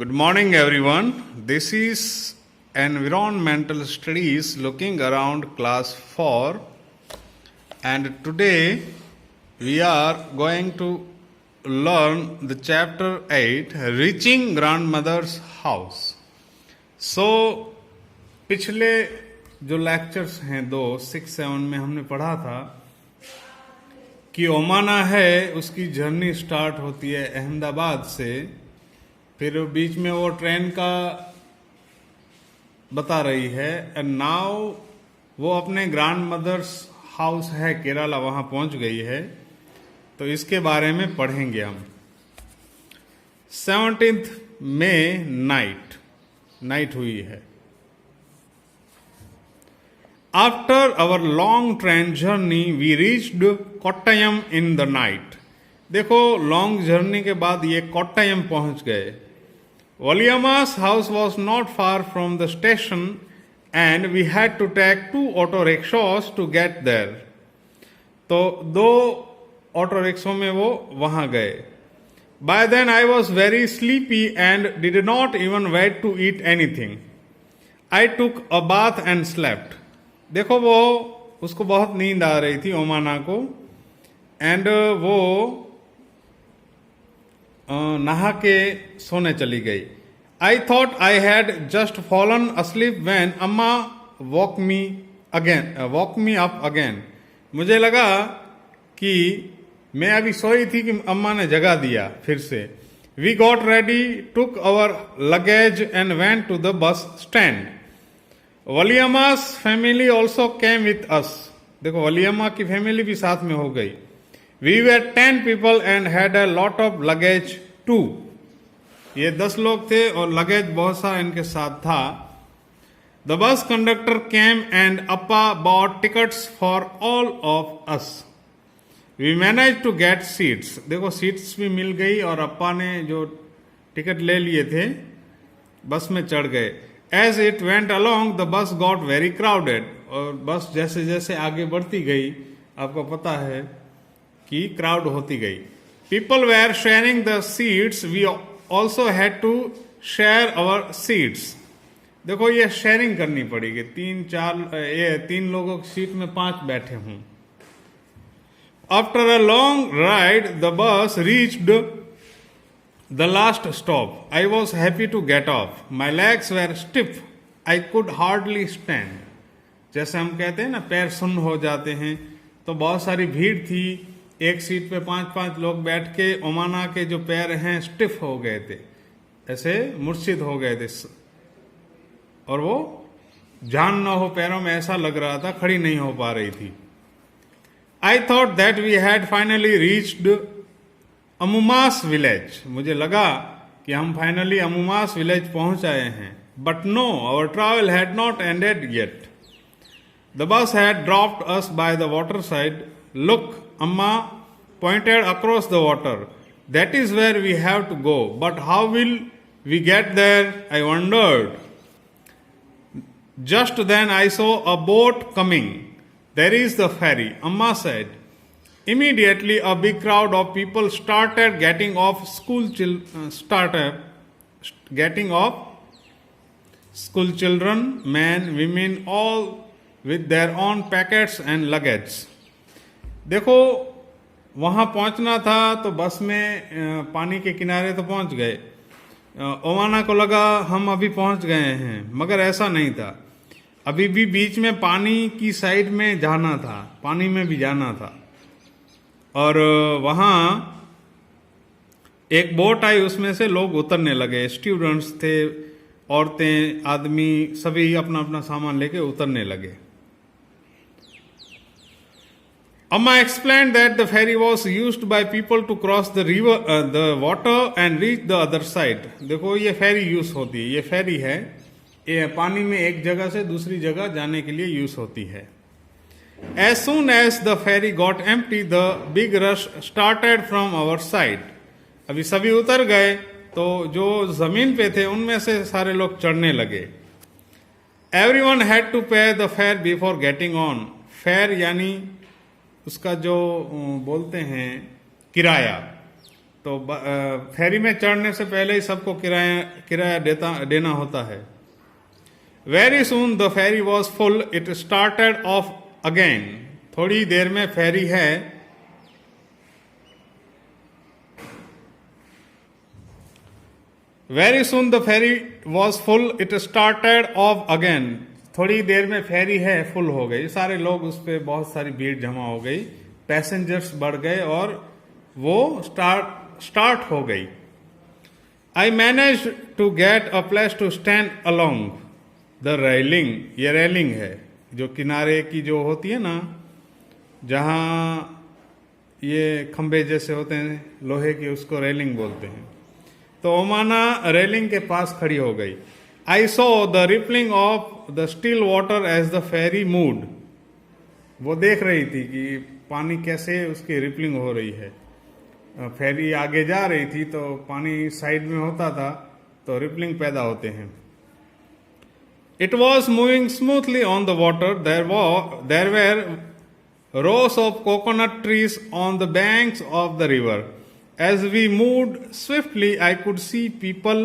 Good morning, everyone. This is Environmental Studies looking around class 4, and today we are going to learn the chapter 8 Reaching Grandmother's House. So, पिछले जो lectures हैं 6-7 में हमने पढ़ा था कि ओमाना है, उसकी जर्नी स्टार्ट होती है अहमदाबाद से, फिर बीच में वो ट्रेन का बता रही है, एंड नाउ वो अपने ग्रैंड मदर्स हाउस है केरला, वहां पहुंच गई है। तो इसके बारे में पढ़ेंगे हम। 17th में नाइट हुई है। After our long train journey we reached Kottayam in the night. देखो, लॉन्ग जर्नी के बाद ये कोट्टयम पहुंच गए। Valiama's house was not far from the station and we had to take 2 auto rickshaws to get there. तो 2 auto रिक्शों में वो वहां गए। By then I was very sleepy and did not even wait to eat anything. I took a bath and slept. देखो, वो उसको बहुत नींद आ रही थी ओमाना को, एंड वो नहा के सोने चली गई। I thought I had just fallen asleep when अम्मा वॉक मी अप अगेन। मुझे लगा कि मैं अभी सोई थी कि अम्मा ने जगा दिया फिर से। We got ready, took our luggage and went to the bus stand. Valiyamma's family also came with us. देखो, वलियमा की फैमिली भी साथ में हो गई। We were 10 people and had a lot of luggage too. ये 10 लोग थे और लगेज बहुत सारा इनके साथ था। The bus conductor came and Appa bought tickets for all of us. We managed to get seats. देखो, सीट्स भी मिल गई और अप्पा ने जो टिकट ले लिए थे बस में चढ़ गए। As it went along, the bus got very crowded. और बस जैसे जैसे आगे बढ़ती गई, आपको पता है कि क्राउड होती गई। People were sharing the seats, we also had to share our seats. देखो, ये शेयरिंग करनी पड़ेगी। 3 लोगों की सीट में 5 बैठे हों। After a long ride the bus reached the last stop. I was happy to get off. My legs were stiff, I could hardly stand. जैसे हम कहते हैं ना, पैर सुन्न हो जाते हैं। तो बहुत सारी भीड़ थी, एक सीट पे 5-5 लोग बैठ के ओमाना के जो पैर हैं स्टिफ हो गए थे, ऐसे मूर्छित हो गए थे, और वो जान ना हो पैरों में, ऐसा लग रहा था, खड़ी नहीं हो पा रही थी। I thought that we had finally reached Ammumma's village. मुझे लगा कि हम फाइनली अमुमास विलेज पहुंच आए हैं। But no, our travel had not ended yet. The bus had dropped us by the water side. Look, Amma pointed across the water. That is where we have to go. But how will we get there? I wondered. Just then I saw a boat coming. There is the ferry, Amma said. Immediately a big crowd of people started getting off school children, men, women, all with their own packets and luggage. देखो, वहां पहुंचना था तो बस में पानी के किनारे तो पहुंच गए। ओमाना को लगा हम अभी पहुंच गए हैं, मगर ऐसा नहीं था। अभी भी बीच में पानी की साइड में जाना था, पानी में भी जाना था। और वहां एक बोट आई, उसमें से लोग उतरने लगे। स्टूडेंट्स थे, औरतें, आदमी, सभी अपना अपना सामान लेके उतरने लगे। Amma explained that the ferry was used by people to cross the water and reach the other side. देखो, ये फेरी यूज होती है। ये फेरी है, ये पानी में एक जगह से दूसरी जगह जाने के लिए यूज होती है। As soon as the ferry got empty, the big rush started from our side. अभी सभी उतर गए तो जो जमीन पे थे उनमें से सारे लोग चढ़ने लगे। Everyone had to pay the fare before getting on. Fare यानी उसका जो बोलते हैं किराया, तो फेरी में चढ़ने से पहले ही सबको किराया देना होता है। Very soon the ferry was full, it started off again. थोड़ी देर में फेरी है, very soon the ferry was full, it started off again. थोड़ी देर में फेरी है, फुल हो गई, सारे लोग उस पर, बहुत सारी भीड़ जमा हो गई, पैसेंजर्स बढ़ गए और वो स्टार्ट हो गई। I manage to get a place to stand along the railing. ये रेलिंग है जो किनारे की जो होती है ना, जहां ये खंबे जैसे होते हैं लोहे की, उसको रेलिंग बोलते हैं। तो ओमाना रेलिंग के पास खड़ी हो गई। I saw the rippling of the still water as the ferry moved. वो देख रही थी कि पानी कैसे उसकी रिपलिंग हो रही है। फेरी आगे जा रही थी तो पानी साइड में होता था तो रिपलिंग पैदा होते हैं। It was moving smoothly on the water. There were rows of coconut trees on the banks of the river. As we moved swiftly, I could see people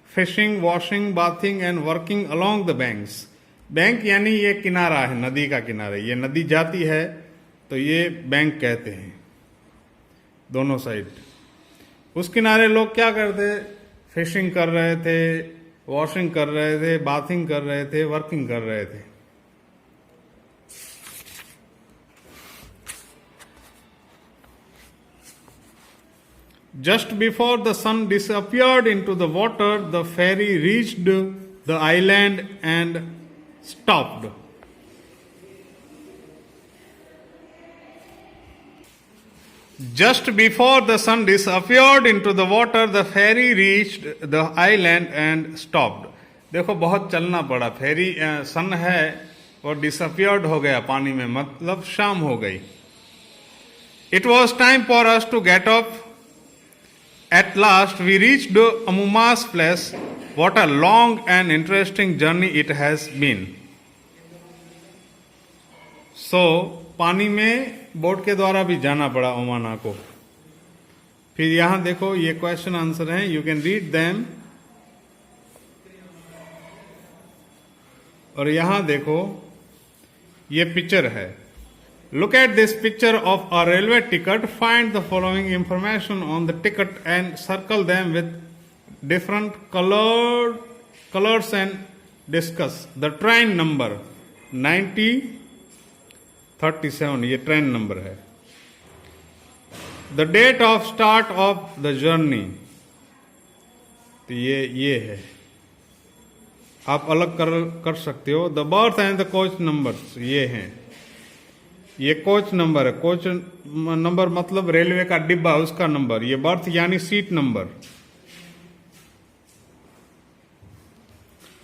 fishing, washing, bathing and working along the banks. Bank यानी ये किनारा है, नदी का किनारा। ये नदी जाती है तो ये बैंक कहते हैं, दोनों साइड। उस किनारे लोग क्या करते? फिशिंग कर रहे थे, वॉशिंग कर रहे थे, बाथिंग कर रहे थे, वर्किंग कर रहे थे। Just before the sun disappeared into the water, the ferry reached the island and stopped. Just before the sun disappeared into the water, the ferry reached the island and stopped. देखो बहुत चलना पड़ा। फेरी सन है और disappeared हो गया पानी में, मतलब शाम हो गई। It was time for us to get up. At last we reached Amuma's place. What a long and interesting journey it has been. So, पानी में बोट के द्वारा भी जाना पड़ा ओमाना को। फिर यहां देखो ये क्वेश्चन आंसर हैं, यू कैन रीड देम। और यहां देखो ये पिक्चर है। Look at this picture of a railway ticket. Find the following information on the ticket and circle them with different colors and discuss. The train number 9037, ये train number है। The date of start of the journey, तो ये है, आप अलग कर सकते हो। The berth and the coach numbers, ये हैं। ये कोच नंबर है। कोच नंबर मतलब रेलवे का डिब्बा, उसका नंबर। ये बर्थ यानी seat number.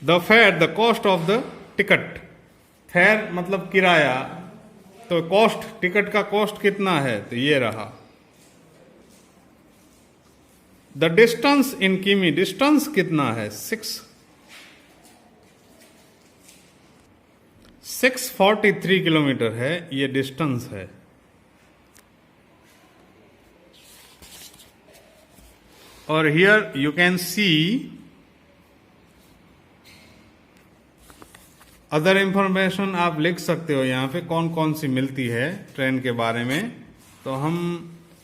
The fair, the cost of the ticket. Fair मतलब किराया, तो कॉस्ट, टिकट का कॉस्ट कितना है, तो ये रहा। द डिस्टेंस इन किमी, डिस्टेंस कितना है, 643 किलोमीटर है, ये डिस्टेंस है। और here you can see other information, आप लिख सकते हो यहां पे कौन कौन सी मिलती है ट्रेन के बारे में। तो हम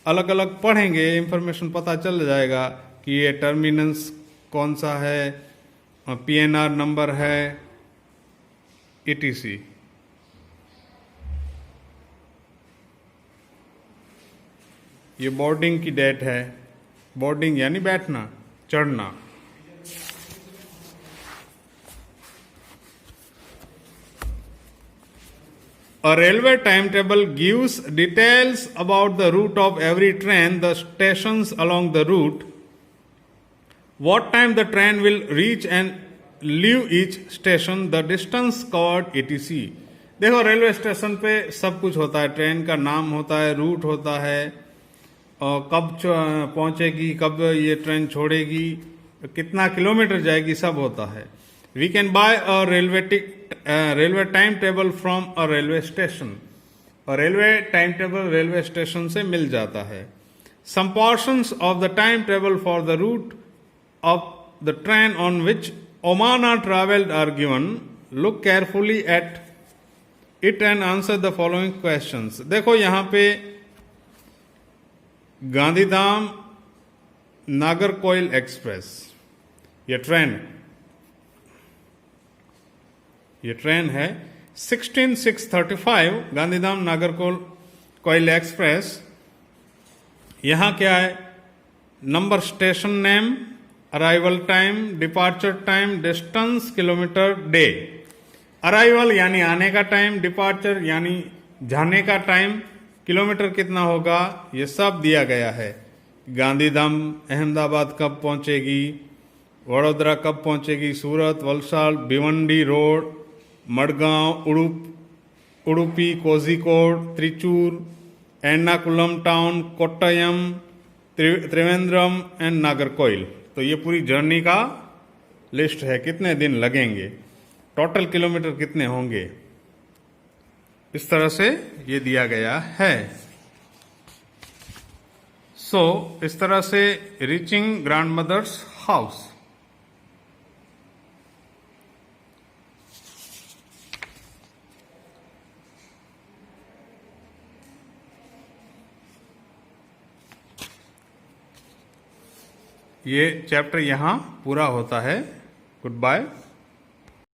अलग अलग पढ़ेंगे, इंफॉर्मेशन पता चल जाएगा कि ये टर्मिनस कौन सा है, PNR नंबर है, ETC। ये बोर्डिंग की डेट है। बोर्डिंग यानी बैठना, चढ़ना। A railway timetable gives details about the route of every train, the stations along the route, what time the train will reach and leave each station, the distance covered, etc. देखो railway station पे सब कुछ होता है, train का नाम होता है, रूट होता है, और कब पहुंचेगी, कब ये ट्रेन छोड़ेगी, कितना किलोमीटर जाएगी, सब होता है। We can buy a railway timetable from a railway station, और railway timetable railway station से मिल जाता है। Some portions of the timetable for the route of the train on which Omana traveled are given. Look carefully at it and answer the following questions. देखो यहां पे Gandhidham Nagercoil express, ये train है 16635 Gandhidham Nagercoil express. यहां क्या है? Number, station name, arrival time, departure time, distance kilometre, day. Arrival यानी आने का टाइम, डिपार्चर यानी जाने का टाइम, किलोमीटर कितना होगा, ये सब दिया गया है। गांधीधाम अहमदाबाद कब पहुंचेगी, वडोदरा कब पहुंचेगी, Surat, Valsad, Bhiwandi Road, Madgaon, Udupi, Kozhikode, Trichur, Ernakulam Town, Kottayam, Trivandrum and Nagercoil. तो ये पूरी जर्नी का लिस्ट है, कितने दिन लगेंगे, टोटल किलोमीटर कितने होंगे, इस तरह से ये दिया गया है। सो इस तरह से रीचिंग ग्रैंडमदर्स हाउस। ये चैप्टर यहां पूरा होता है। Good bye.